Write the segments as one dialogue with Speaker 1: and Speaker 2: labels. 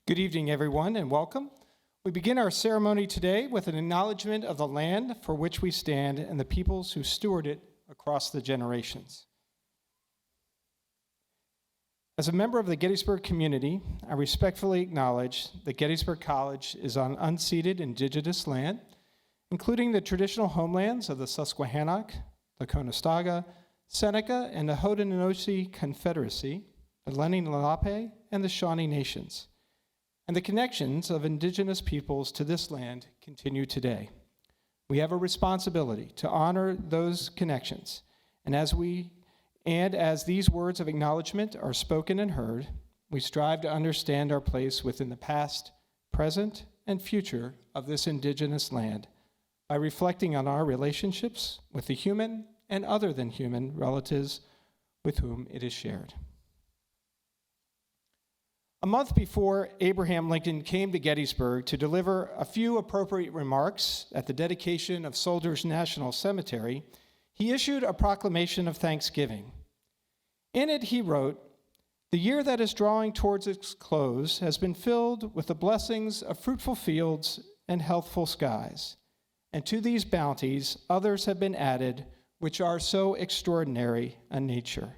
Speaker 1: Good evening, everyone, and welcome. We begin our ceremony today with an acknowledgement of the land for which we stand and the peoples who steward it across the generations. As a member of the Gettysburg community, I respectfully acknowledge that Gettysburg College is on unceded indigenous land, including the traditional homelands of the Susquehannock, the Conestoga, Seneca, and the Haudenosaunee Confederacy, the Lenni Lenape, and the Shawnee Nations. And the connections of indigenous peoples to this land continue today. We have a responsibility to honor those connections, and as these words of acknowledgement are spoken and heard, we strive to understand our place within the past, present, and future of this indigenous land by reflecting on our relationships with the human and other than human relatives with whom it is shared. A month before Abraham Lincoln came to Gettysburg to deliver a few appropriate remarks at the dedication of Soldiers National Cemetery, he issued a proclamation of thanksgiving. In it, he wrote, "The year that is drawing towards its close has been filled with the blessings of fruitful fields and healthful skies. And to these bounties, others have been added, which are so extraordinary a nature."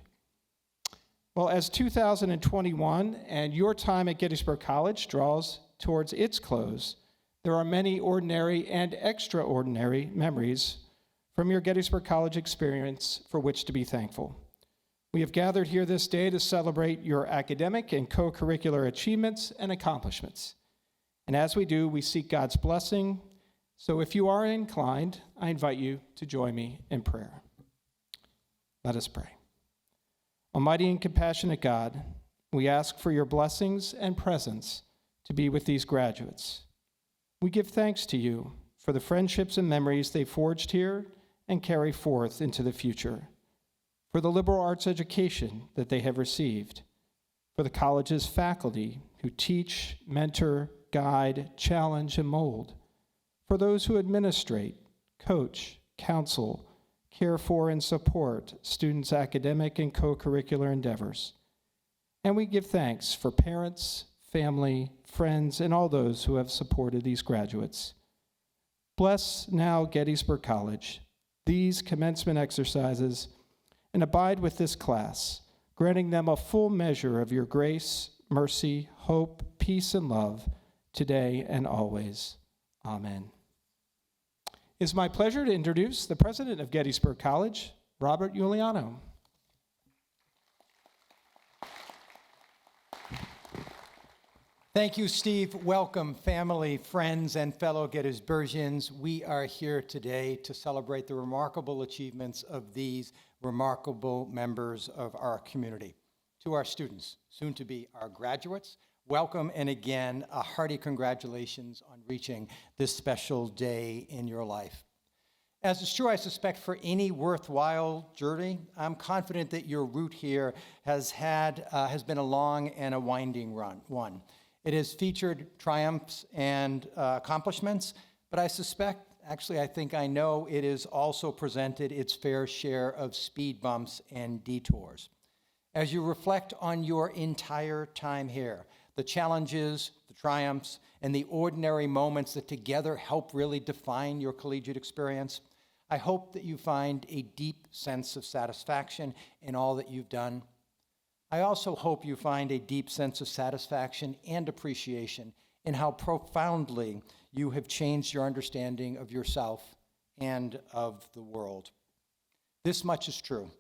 Speaker 1: Well, as 2021 and your time at Gettysburg College draws towards its close, there are many ordinary and extraordinary memories from your Gettysburg College experience for which to be thankful. We have gathered here this day to celebrate your academic and co-curricular achievements and accomplishments. And as we do, we seek God's blessing. So if you are inclined, I invite you to join me in prayer. Let us pray. Almighty and compassionate God, we ask for your blessings and presence to be with these graduates. We give thanks to you for the friendships and memories they forged here and carry forth into the future, for the liberal arts education that they have received, for the college's faculty who teach, mentor, guide, challenge, and mold, for those who administrate, coach, counsel, care for, and support students' academic and co-curricular endeavors. And we give thanks for parents, family, friends, and all those who have supported these graduates. Bless now Gettysburg College, these commencement exercises, and abide with this class, granting them a full measure of your grace, mercy, hope, peace, and love, today and always. Amen. It is my pleasure to introduce the president of Gettysburg College, Robert Yuliano.
Speaker 2: Thank you, Steve. Welcome, family, friends, and fellow Gettysburgians. We are here today to celebrate the remarkable achievements of these remarkable members of our community. To our students, soon to be our graduates, welcome, and again, a hearty congratulations on reaching this special day in your life. As is true, I suspect, for any worthwhile journey, I'm confident that your route here has been a long and a winding one. It has featured triumphs and accomplishments, but I suspect, actually I think I know, it has also presented its fair share of speed bumps and detours. As you reflect on your entire time here, the challenges, the triumphs, and the ordinary moments that together help really define your collegiate experience, I hope that you find a deep sense of satisfaction in all that you've done. I also hope you find a deep sense of satisfaction and appreciation in how profoundly you have changed your understanding of yourself and of the world. This much is true.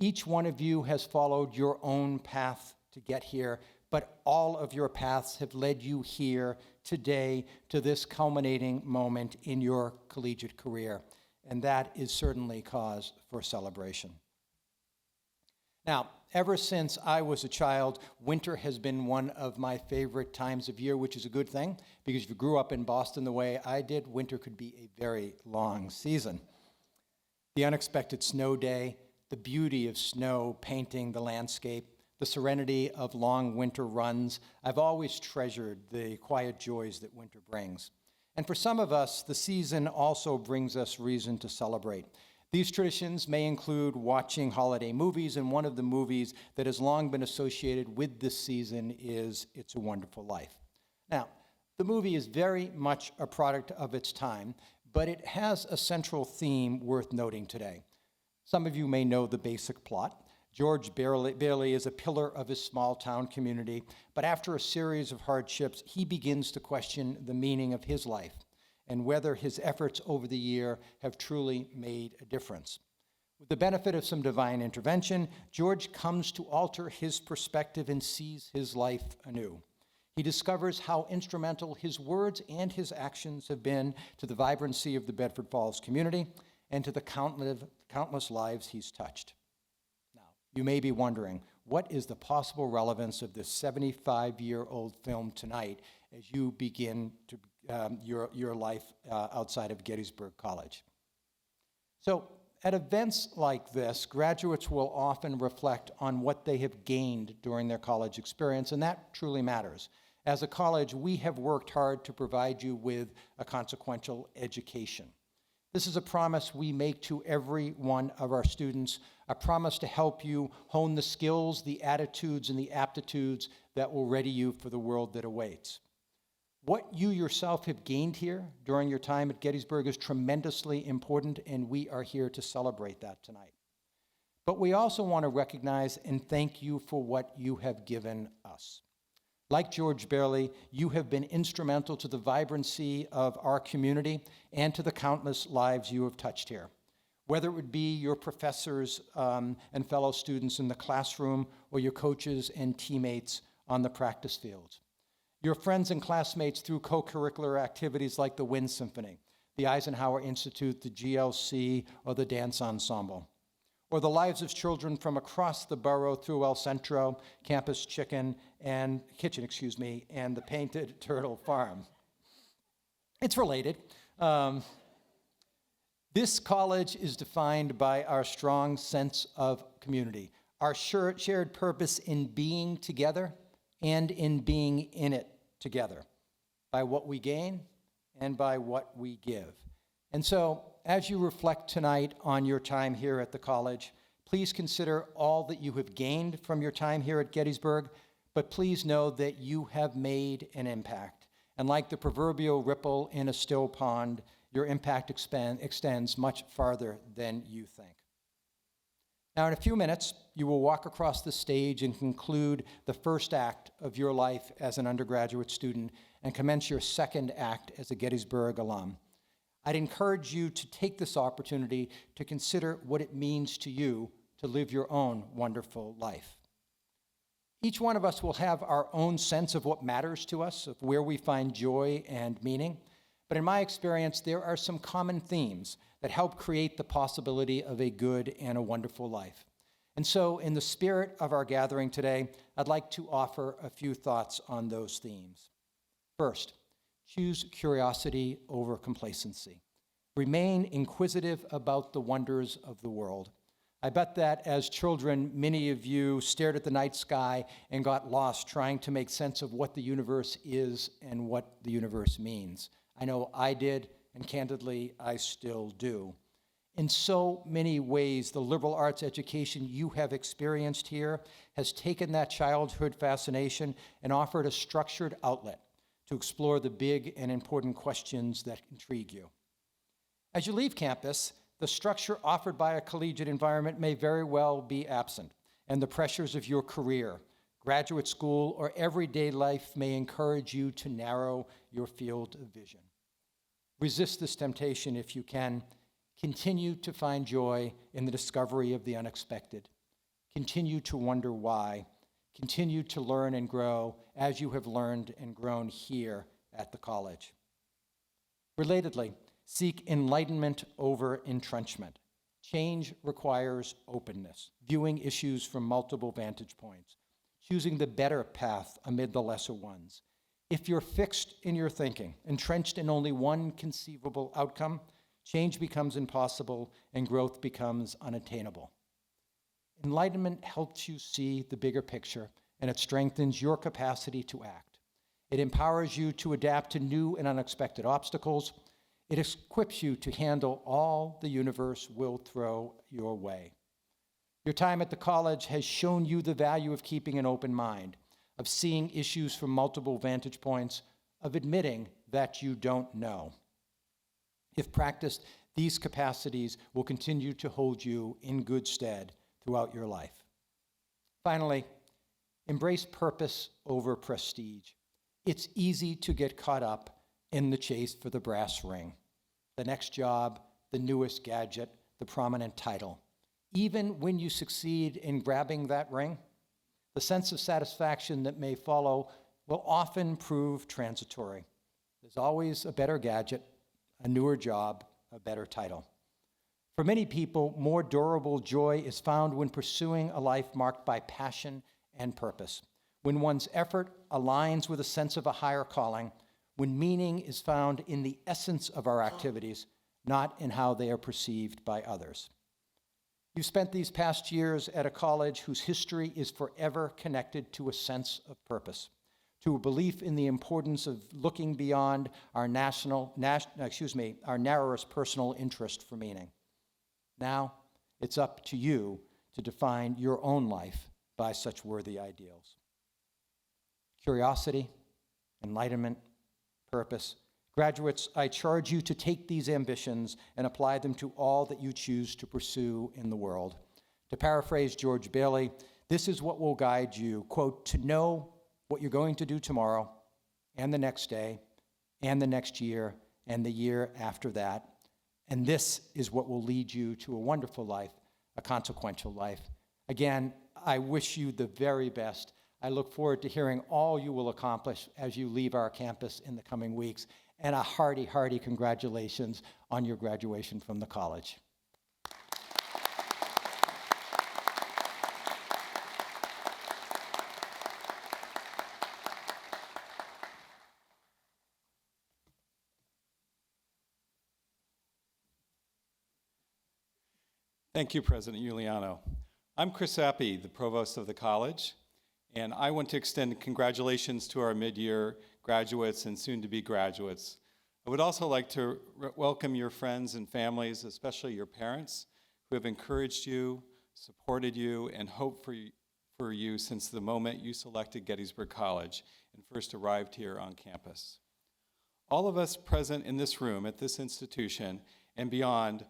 Speaker 2: Each one of you has followed your own path to get here, but all of your paths have led you here today to this culminating moment in your collegiate career, and that is certainly cause for celebration. Now, ever since I was a child, winter has been one of my favorite times of year, which is a good thing, because if you grew up in Boston the way I did, winter could be a very long season. The unexpected snow day, the beauty of snow painting the landscape, the serenity of long winter runs. I've always treasured the quiet joys that winter brings. And for some of us, the season also brings us reason to celebrate. These traditions may include watching holiday movies, and one of the movies that has long been associated with this season is It's a Wonderful Life. Now, the movie is very much a product of its time, but it has a central theme worth noting today. Some of you may know the basic plot. George Bailey is a pillar of his small town community, but after a series of hardships, he begins to question the meaning of his life and whether his efforts over the year have truly made a difference. With the benefit of some divine intervention, George comes to alter his perspective and sees his life anew. He discovers how instrumental his words and his actions have been to the vibrancy of the Bedford Falls community and to the countless lives he's touched. Now, you may be wondering, what is the possible relevance of this 75-year-old film tonight as you begin to your life outside of Gettysburg College? So, at events like this, graduates will often reflect on what they have gained during their college experience, and that truly matters. As a college, we have worked hard to provide you with a consequential education. This is a promise we make to every one of our students, a promise to help you hone the skills, the attitudes, and the aptitudes that will ready you for the world that awaits. What you yourself have gained here during your time at Gettysburg is tremendously important, and we are here to celebrate that tonight. But we also want to recognize and thank you for what you have given us. Like George Bailey, you have been instrumental to the vibrancy of our community and to the countless lives you have touched here. Whether it would be your professors and fellow students in the classroom or your coaches and teammates on the practice fields. Your friends and classmates through co-curricular activities like the Wind Symphony, the Eisenhower Institute, the GLC, or the Dance Ensemble. Or the lives of children from across the borough through El Centro, Campus Kitchen, and the Painted Turtle Farm. It's related. This college is defined by our strong sense of community, our shared purpose in being together and in being in it together, by what we gain and by what we give. And so, as you reflect tonight on your time here at the college, please consider all that you have gained from your time here at Gettysburg, but please know that you have made an impact. And like the proverbial ripple in a still pond, your impact extends much farther than you think. Now, in a few minutes, you will walk across the stage and conclude the first act of your life as an undergraduate student and commence your second act as a Gettysburg alum. I'd encourage you to take this opportunity to consider what it means to you to live your own wonderful life. Each one of us will have our own sense of what matters to us, of where we find joy and meaning. But in my experience, there are some common themes that help create the possibility of a good and a wonderful life. And so, in the spirit of our gathering today, I'd like to offer a few thoughts on those themes. First, choose curiosity over complacency. Remain inquisitive about the wonders of the world. I bet that as children, many of you stared at the night sky and got lost trying to make sense of what the universe is and what the universe means. I know I did, and candidly, I still do. In so many ways, the liberal arts education you have experienced here has taken that childhood fascination and offered a structured outlet to explore the big and important questions that intrigue you. As you leave campus, the structure offered by a collegiate environment may very well be absent, and the pressures of your career, graduate school, or everyday life may encourage you to narrow your field of vision. Resist this temptation if you can. Continue to find joy in the discovery of the unexpected. Continue to wonder why. Continue to learn and grow as you have learned and grown here at the college. Relatedly, seek enlightenment over entrenchment. Change requires openness, viewing issues from multiple vantage points, choosing the better path amid the lesser ones. If you're fixed in your thinking, entrenched in only one conceivable outcome, change becomes impossible and growth becomes unattainable. Enlightenment helps you see the bigger picture, and it strengthens your capacity to act. It empowers you to adapt to new and unexpected obstacles. It equips you to handle all the universe will throw your way. Your time at the college has shown you the value of keeping an open mind, of seeing issues from multiple vantage points, of admitting that you don't know. If practiced, these capacities will continue to hold you in good stead throughout your life. Finally, embrace purpose over prestige. It's easy to get caught up in the chase for the brass ring, the next job, the newest gadget, the prominent title. Even when you succeed in grabbing that ring, the sense of satisfaction that may follow will often prove transitory. There's always a better gadget, a newer job, a better title. For many people, more durable joy is found when pursuing a life marked by passion and purpose, when one's effort aligns with a sense of a higher calling, when meaning is found in the essence of our activities, not in how they are perceived by others. You've spent these past years at a college whose history is forever connected to a sense of purpose, to a belief in the importance of looking beyond our our narrowest personal interest for meaning. Now, it's up to you to define your own life by such worthy ideals. Curiosity, enlightenment, purpose. Graduates, I charge you to take these ambitions and apply them to all that you choose to pursue in the world. To paraphrase George Bailey, this is what will guide you, quote, to know what you're going to do tomorrow and the next day and the next year and the year after that. And this is what will lead you to a wonderful life, a consequential life. Again, I wish you the very best. I look forward to hearing all you will accomplish as you leave our campus in the coming weeks. And a hearty, hearty congratulations on your graduation from the college.
Speaker 3: Thank you, President Yuliano. I'm Chris Appy, the provost of the college, and I want to extend congratulations to our mid-year graduates and soon-to-be graduates. I would also like to welcome your friends and families, especially your parents, who have encouraged you, supported you, and hoped for you since the moment you selected Gettysburg College and first arrived here on campus. All of us present in this room at this institution and beyond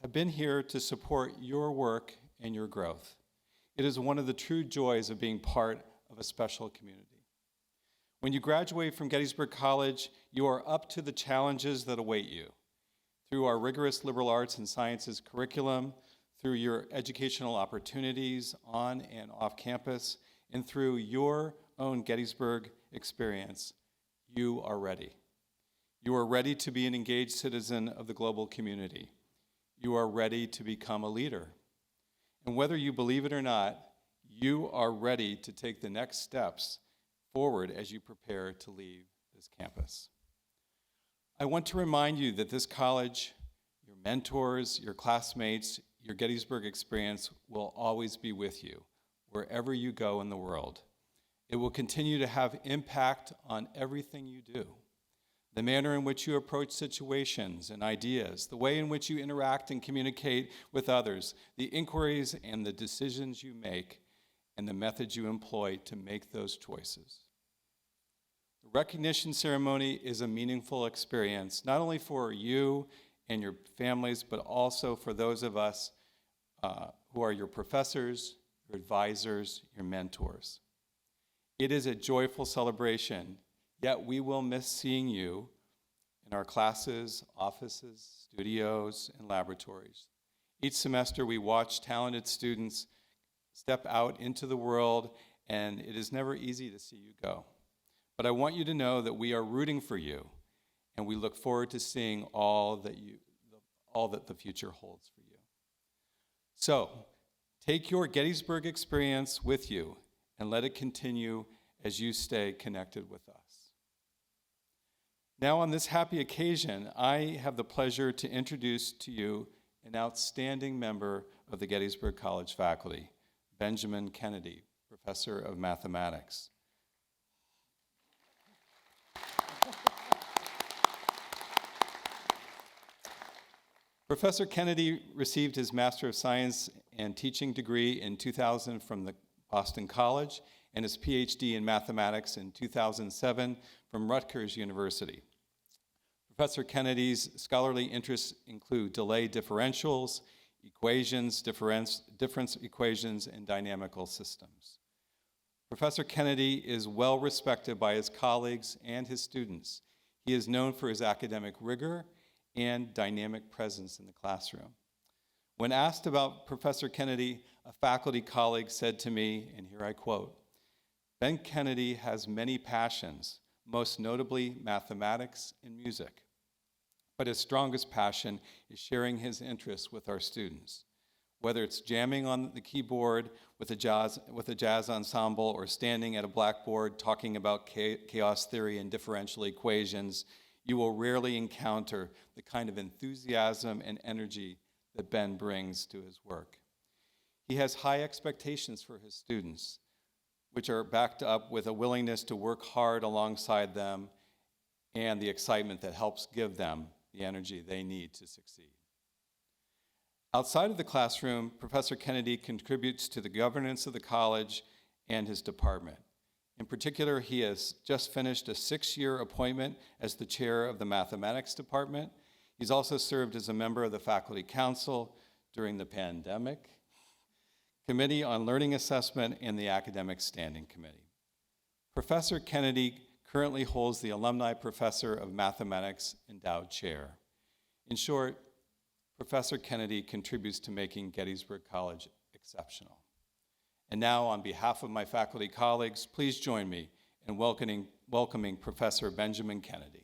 Speaker 3: have been here to support your work and your growth. It is one of the true joys of being part of a special community. When you graduate from Gettysburg College, you are up to the challenges that await you. Through our rigorous liberal arts and sciences curriculum, through your educational opportunities on and off campus, and through your own Gettysburg experience, you are ready. You are ready to be an engaged citizen of the global community. You are ready to become a leader. And whether you believe it or not, you are ready to take the next steps forward as you prepare to leave this campus. I want to remind you that this college, your mentors, your classmates, your Gettysburg experience will always be with you, wherever you go in the world. It will continue to have impact on everything you do. The manner in which you approach situations and ideas, the way in which you interact and communicate with others, the inquiries and the decisions you make, and the methods you employ to make those choices. The recognition ceremony is a meaningful experience, not only for you and your families, but also for those of us who are your professors, your advisors, your mentors. It is a joyful celebration. Yet we will miss seeing you in our classes, offices, studios, and laboratories. Each semester we watch talented students step out into the world, and it is never easy to see you go. But I want you to know that we are rooting for you, and we look forward to seeing all that the future holds for you. So, take your Gettysburg experience with you, and let it continue as you stay connected with us. Now, on this happy occasion, I have the pleasure to introduce to you an outstanding member of the Gettysburg College faculty, Benjamin Kennedy, Professor of Mathematics. Professor Kennedy received his Master of Science and Teaching degree in 2000 from the Boston College and his PhD in mathematics in 2007 from Rutgers University. Professor Kennedy's scholarly interests include delay differentials, equations, difference equations, and dynamical systems. Professor Kennedy is well respected by his colleagues and his students. He is known for his academic rigor and dynamic presence in the classroom. When asked about Professor Kennedy, a faculty colleague said to me, and here I quote, "Ben Kennedy has many passions, most notably mathematics and music. But his strongest passion is sharing his interests with our students. Whether it's jamming on the keyboard with a jazz ensemble or standing at a blackboard talking about chaos theory and differential equations, you will rarely encounter the kind of enthusiasm and energy that Ben brings to his work. He has high expectations for his students, which are backed up with a willingness to work hard alongside them and the excitement that helps give them the energy they need to succeed." Outside of the classroom, Professor Kennedy contributes to the governance of the college and his department. In particular, he has just finished a 6-year appointment as the chair of the mathematics department. He's also served as a member of the faculty council during the pandemic, Committee on Learning Assessment, and the Academic Standing Committee. Professor Kennedy currently holds the Alumni Professor of Mathematics Endowed Chair. In short, Professor Kennedy contributes to making Gettysburg College exceptional. And now, on behalf of my faculty colleagues, please join me in welcoming Professor Benjamin Kennedy.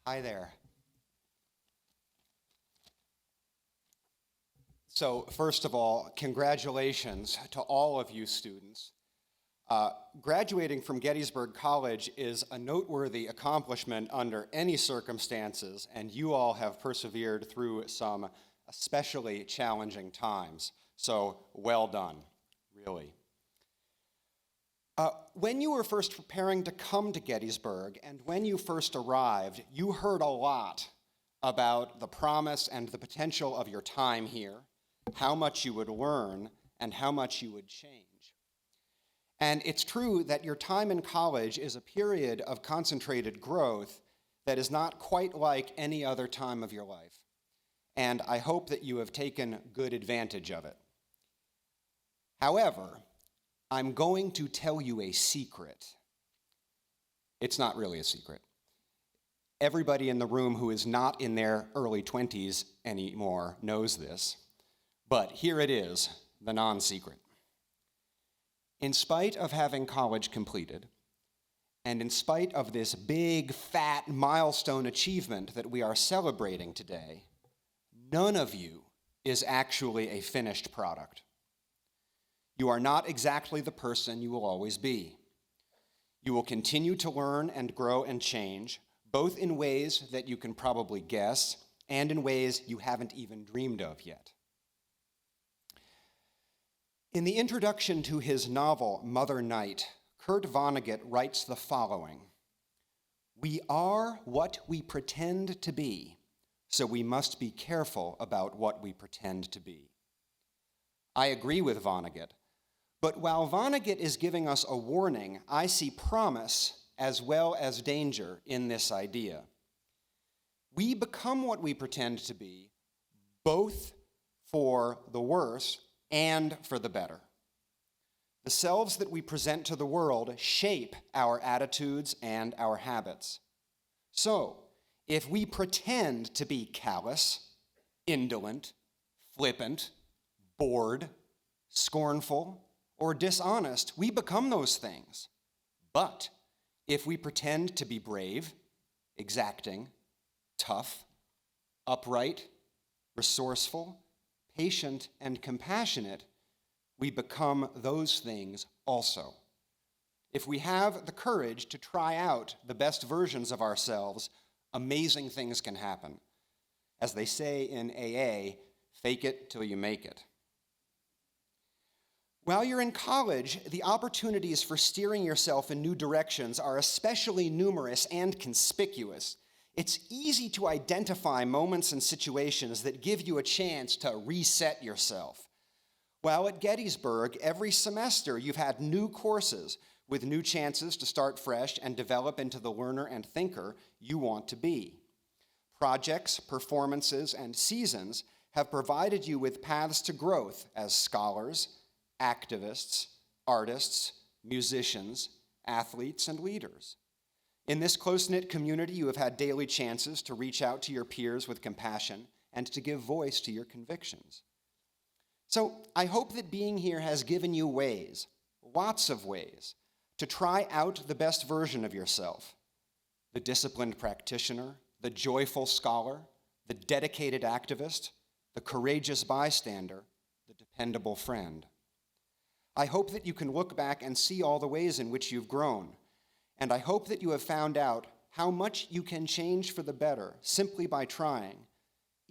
Speaker 4: Hi there. So first of all, congratulations to all of you students. Graduating from Gettysburg College is a noteworthy accomplishment under any circumstances, and you all have persevered through some especially challenging times. So well done, really. When you were first preparing to come to Gettysburg and when you first arrived, you heard a lot about the promise and the potential of your time here, how much you would learn, and how much you would change. And it's true that your time in college is a period of concentrated growth that is not quite like any other time of your life. And I hope that you have taken good advantage of it. However, I'm going to tell you a secret. It's not really a secret. Everybody in the room who is not in their early 20s anymore knows this, but here it is, the non-secret. In spite of having college completed, and in spite of this big, fat milestone achievement that we are celebrating today, none of you is actually a finished product. You are not exactly the person you will always be. You will continue to learn and grow and change, both in ways that you can probably guess and in ways you haven't even dreamed of yet. In the introduction to his novel, Mother Night, Kurt Vonnegut writes the following: "We are what we pretend to be, so we must be careful about what we pretend to be." I agree with Vonnegut. But while Vonnegut is giving us a warning, I see promise as well as danger in this idea. We become what we pretend to be, both for the worse and for the better. The selves that we present to the world shape our attitudes and our habits. So, if we pretend to be callous, indolent, flippant, bored, scornful, or dishonest, we become those things. But if we pretend to be brave, exacting, tough, upright, resourceful, patient, and compassionate, we become those things also. If we have the courage to try out the best versions of ourselves, amazing things can happen. As they say in AA, fake it till you make it. While you're in college, the opportunities for steering yourself in new directions are especially numerous and conspicuous. It's easy to identify moments and situations that give you a chance to reset yourself. While at Gettysburg, every semester you've had new courses with new chances to start fresh and develop into the learner and thinker you want to be. Projects, performances, and seasons have provided you with paths to growth as scholars, activists, artists, musicians, athletes, and leaders. In this close-knit community, you have had daily chances to reach out to your peers with compassion and to give voice to your convictions. So I hope that being here has given you ways, lots of ways, to try out the best version of yourself: the disciplined practitioner, the joyful scholar, the dedicated activist, the courageous bystander, the dependable friend. I hope that you can look back and see all the ways in which you've grown, and I hope that you have found out how much you can change for the better simply by trying,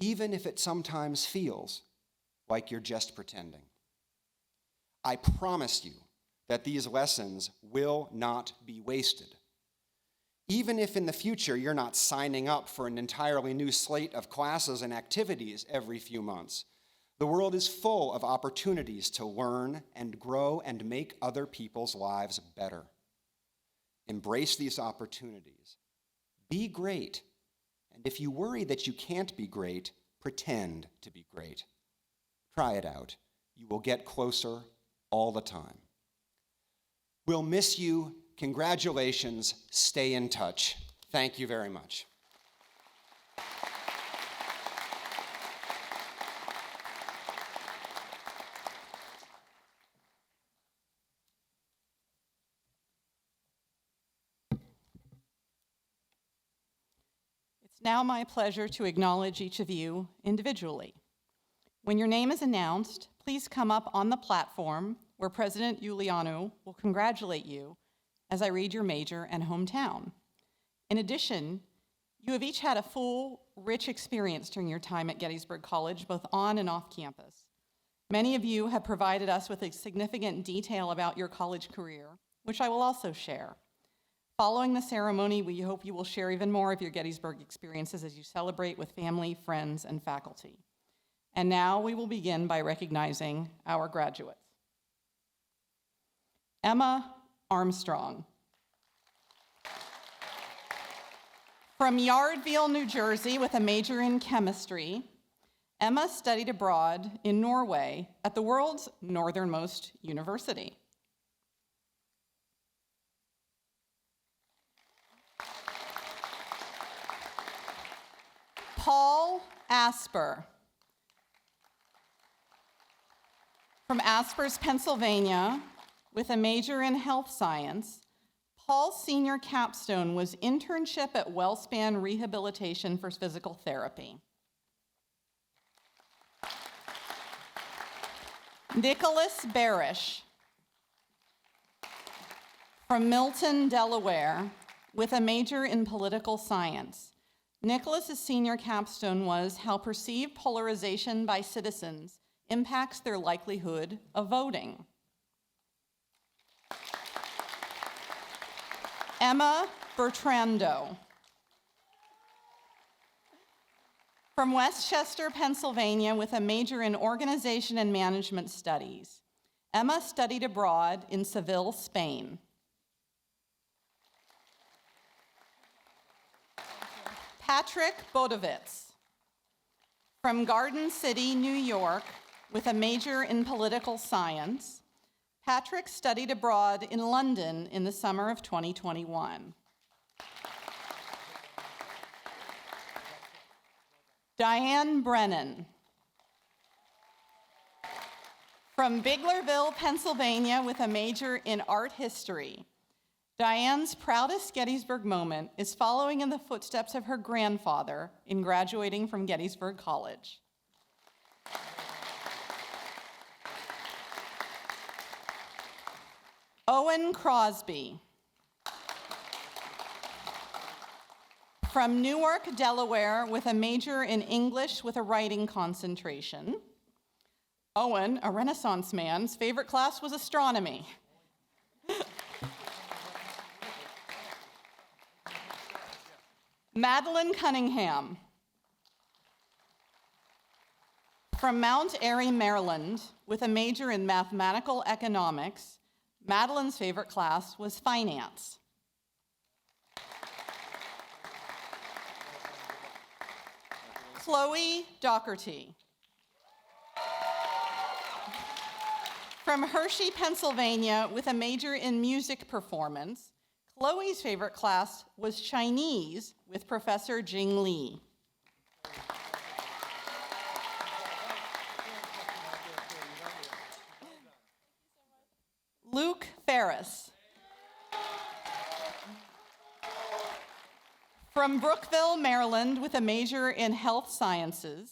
Speaker 4: even if it sometimes feels like you're just pretending. I promise you that these lessons will not be wasted. Even if in the future you're not signing up for an entirely new slate of classes and activities every few months, the world is full of opportunities to learn and grow and make other people's lives better. Embrace these opportunities. Be great. And if you worry that you can't be great, pretend to be great. Try it out. You will get closer all the time. We'll miss you. Congratulations. Stay in touch. Thank you very much.
Speaker 5: It's now my pleasure to acknowledge each of you individually. When your name is announced, please come up on the platform where President Yuliano will congratulate you as I read your major and hometown. In addition, you have each had a full, rich experience during your time at Gettysburg College, both on and off campus. Many of you have provided us with a significant detail about your college career, which I will also share. Following the ceremony, we hope you will share even more of your Gettysburg experiences as you celebrate with family, friends, and faculty. And now we will begin by recognizing our graduates. Emma Armstrong. From Yardville, New Jersey, with a major in chemistry, Emma studied abroad in Norway at the world's northernmost university. Paul Asper. From Aspers, Pennsylvania, with a major in health science, Paul's senior capstone was internship at WellSpan Rehabilitation for Physical Therapy. Nicholas Barish. From Milton, Delaware, with a major in political science. Nicholas's senior capstone was How Perceived Polarization by Citizens Impacts Their Likelihood of Voting. Emma Bertrando. From Westchester, Pennsylvania, with a major in Organization and Management Studies. Emma studied abroad in Seville, Spain. Patrick Bodovitz. From Garden City, New York, with a major in political science. Patrick studied abroad in London in the summer of 2021. Diane Brennan. From Biglerville, Pennsylvania, with a major in art history. Diane's proudest Gettysburg moment is following in the footsteps of her grandfather in graduating from Gettysburg College. Owen Crosby. From Newark, Delaware, with a major in English with a writing concentration. Owen, a Renaissance man's favorite class was astronomy. Madeline Cunningham. From Mount Airy, Maryland, with a major in mathematical economics, Madeline's favorite class was finance. Chloe Docherty. From Hershey, Pennsylvania, with a major in music performance, Chloe's favorite class was Chinese with Professor Jing Li. Luke Ferris. From Brookville, Maryland, with a major in health sciences,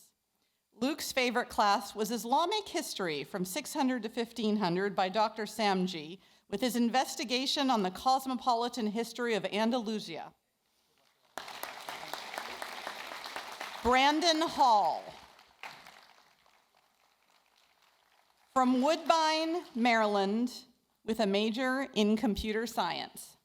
Speaker 5: Luke's favorite class was Islamic history from 600 to 1500 by Dr. Samji, with his investigation on the cosmopolitan history of Andalusia. Brandon Hall. From Woodbine, Maryland, with a major in computer science.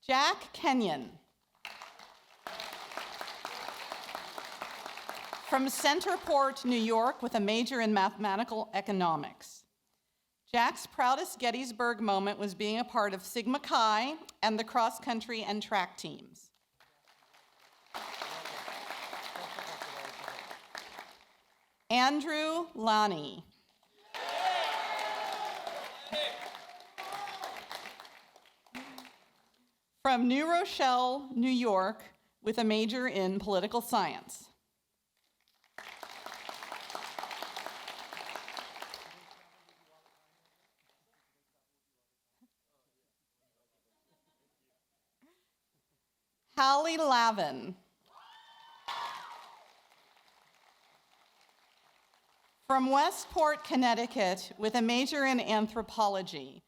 Speaker 5: Jack Kenyon. From Centerport, New York, with a major in mathematical economics. Jack's proudest Gettysburg moment was being a part of Sigma Chi and the cross-country and track teams. Andrew Lonnie. From New Rochelle, New York, with a major in political science. Hallie Lavin. From Westport, Connecticut, with a major in anthropology,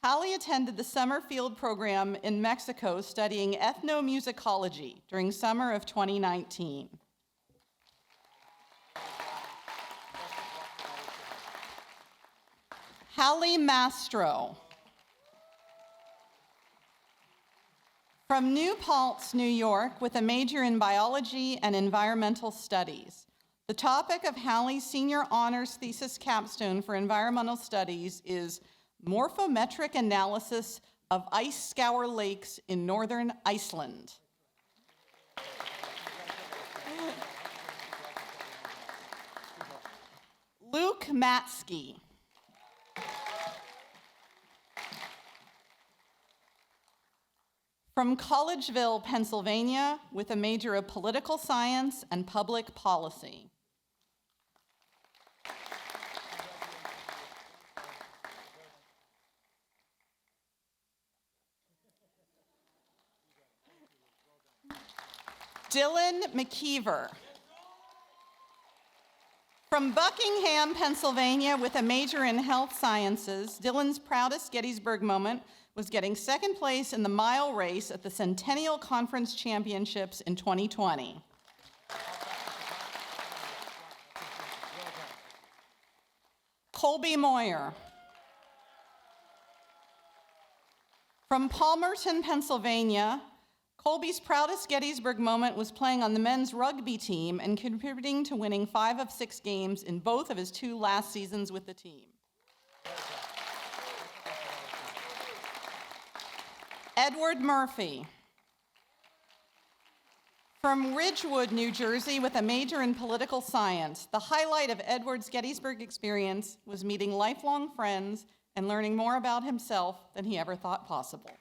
Speaker 5: Hallie attended the summer field program in Mexico studying ethnomusicology during summer of 2019. Halle Mastro. From New Paltz, New York, with a major in biology and environmental studies. The topic of Hallie's senior honors thesis capstone for environmental studies is morphometric analysis of ice scour lakes in northern Iceland. Luke Matsky. From Collegeville, Pennsylvania, with a major of political science and public policy. Dylan McKeever. From Buckingham, Pennsylvania, with a major in health sciences, Dylan's proudest Gettysburg moment was getting second place in the mile race at the Centennial Conference Championships in 2020. Colby Moyer. From Palmerton, Pennsylvania, Colby's proudest Gettysburg moment was playing on the men's rugby team and contributing to winning 5 of 6 games in both of his 2 last seasons with the team. Edward Murphy. From Ridgewood, New Jersey, with a major in political science, the highlight of Edward's Gettysburg experience was meeting lifelong friends and learning more about himself than he ever thought possible.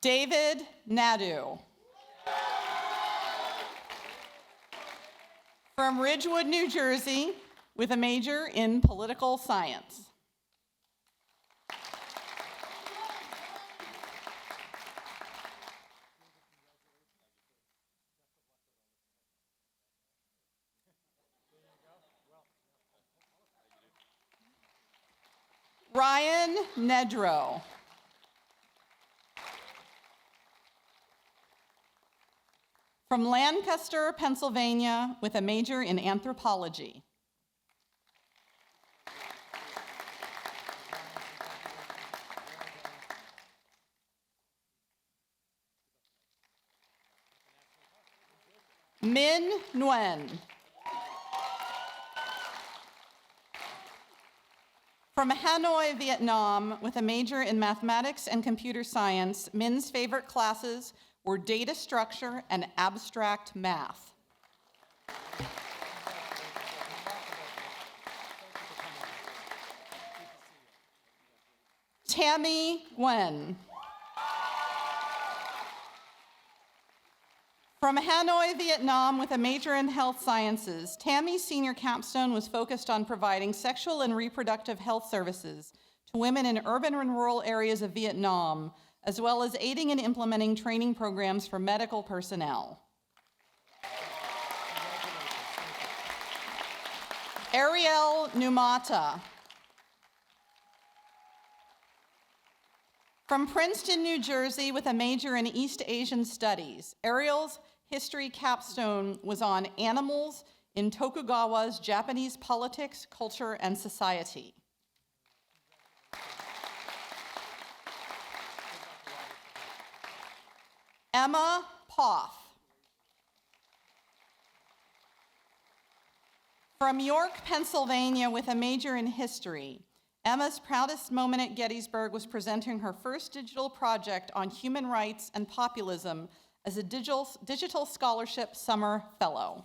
Speaker 5: David Nadu. From Ridgewood, New Jersey, with a major in political science. Ryan Nedrow. From Lancaster, Pennsylvania, with a major in anthropology. Min Nguyen. From Hanoi, Vietnam, with a major in mathematics and computer science, Min's favorite classes were data structure and abstract math. Tammy Nguyen. From Hanoi, Vietnam, with a major in health sciences, Tammy's senior capstone was focused on providing sexual and reproductive health services to women in urban and rural areas of Vietnam, as well as aiding and implementing training programs for medical personnel. Ariel Numata. From Princeton, New Jersey, with a major in East Asian Studies, Ariel's history capstone was on animals in Tokugawa's Japanese politics, culture, and society. Emma Poff. From York, Pennsylvania, with a major in history, Emma's proudest moment at Gettysburg was presenting her first digital project on human rights and populism as a digital scholarship summer fellow.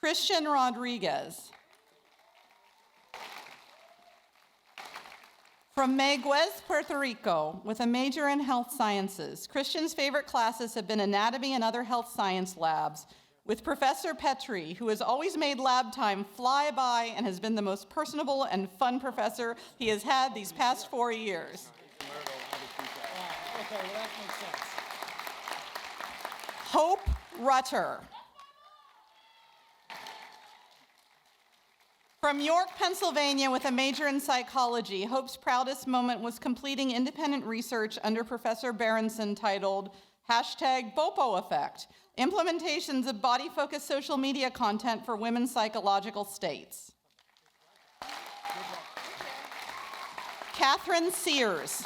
Speaker 5: Christian Rodriguez. From Mayagüez, Puerto Rico, with a major in health sciences, Christian's favorite classes have been anatomy and other health science labs, with Professor Petrie, who has always made lab time fly by and has been the most personable and fun professor he has had these past 4 years. Hope Rutter. From York, Pennsylvania, with a major in psychology, Hope's proudest moment was completing independent research under Professor Berenson titled #Bopo Effect, Implementations of Body-Focused Social Media Content for Women's Psychological States. Catherine Sears.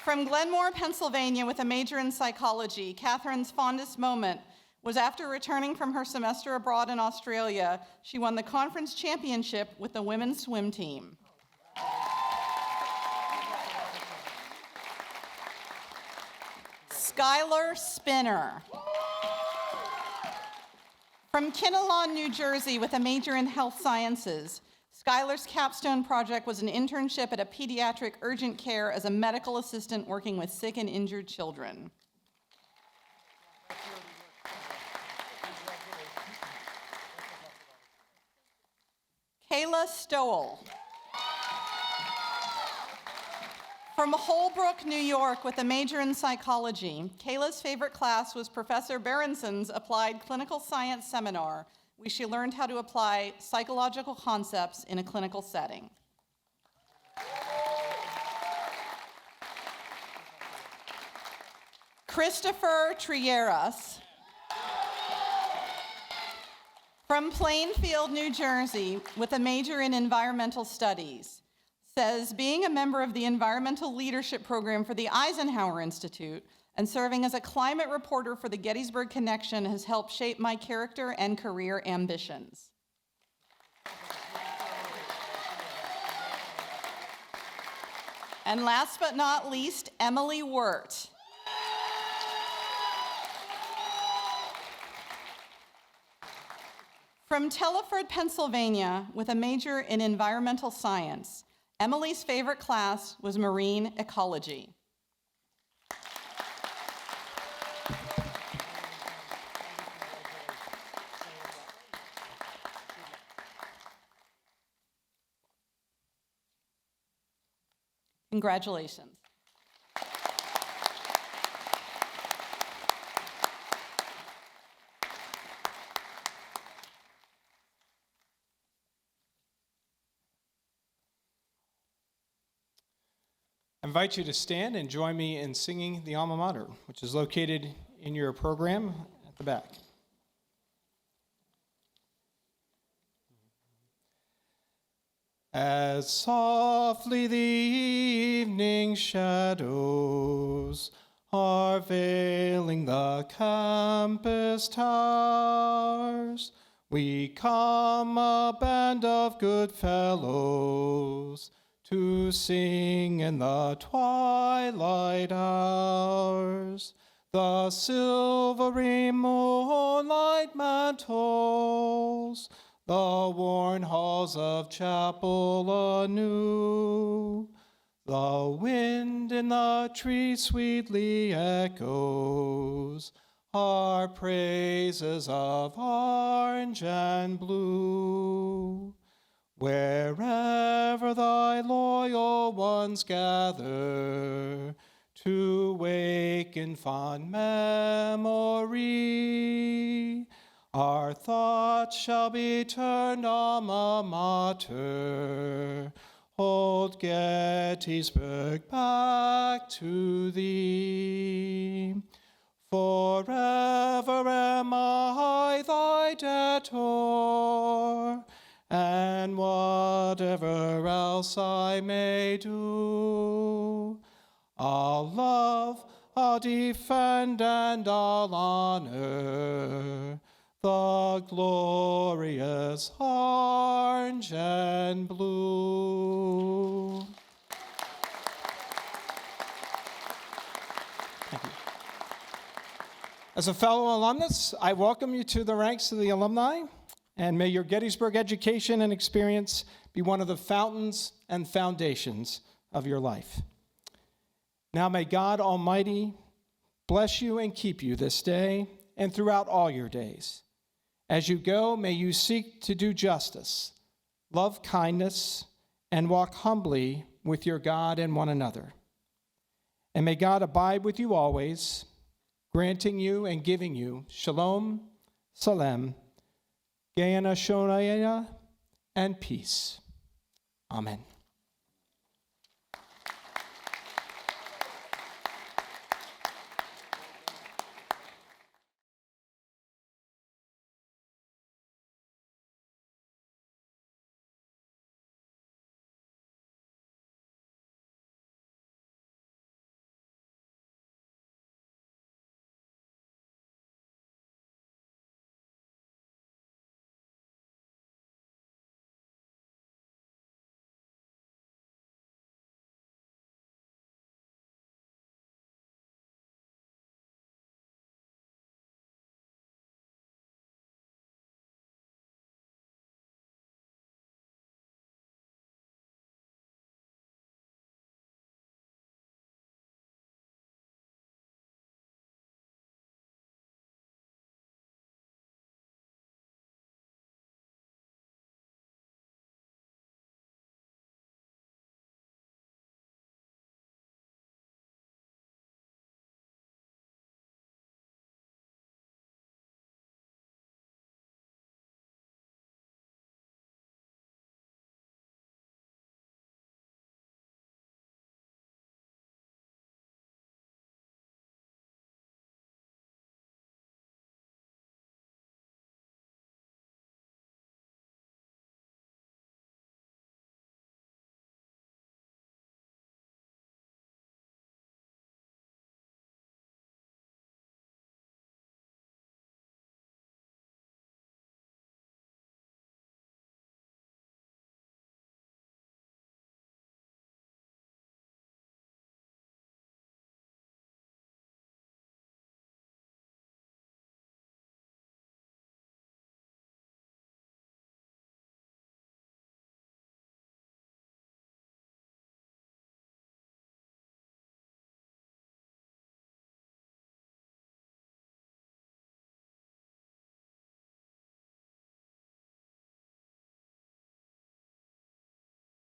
Speaker 5: From Glenmore, Pennsylvania, with a major in psychology, Catherine's fondest moment was after returning from her semester abroad in Australia, she won the conference championship with the women's swim team. Skylar Spinner. From Kinnelon, New Jersey, with a major in health sciences, Skylar's capstone project was an internship at a pediatric urgent care as a medical assistant working with sick and injured children. Kayla Stowell. From Holbrook, New York, with a major in psychology, Kayla's favorite class was Professor Berenson's Applied Clinical Science Seminar, where she learned how to apply psychological concepts in a clinical setting. Christopher Trieras. From Plainfield, New Jersey, with a major in environmental studies, says being a member of the Environmental Leadership Program for the Eisenhower Institute and serving as a climate reporter for the Gettysburg Connection has helped shape my character and career ambitions. And last but not least, Emily Wirt. From Telford, Pennsylvania, with a major in environmental science, Emily's favorite class was marine ecology. Congratulations.
Speaker 1: I invite you to stand and join me in singing the alma mater, which is located in your program at the back. As softly the evening shadows are veiling the campus towers, we come, a band of good fellows, to sing in the twilight hours. The silvery moonlight mantles the worn halls of chapel anew. The wind in the trees sweetly echoes our praises of orange and blue. Wherever thy loyal ones gather to waken fond memory, our thoughts shall be turned, alma mater, old Gettysburg, back to thee. Forever am I thy debtor, and whatever else I may do, I'll love, I'll defend, and I'll honor the glorious orange and blue. Thank you. As a fellow alumnus, I welcome you to the ranks of the alumni, and may your Gettysburg education and experience be one of the fountains and foundations of your life. Now may God Almighty bless you and keep you this day and throughout all your days. As you go, may you seek to do justice, love kindness, and walk humbly with your God and one another. And may God abide with you always, granting you and giving you shalom, salem, geana shonaya, and peace. Amen.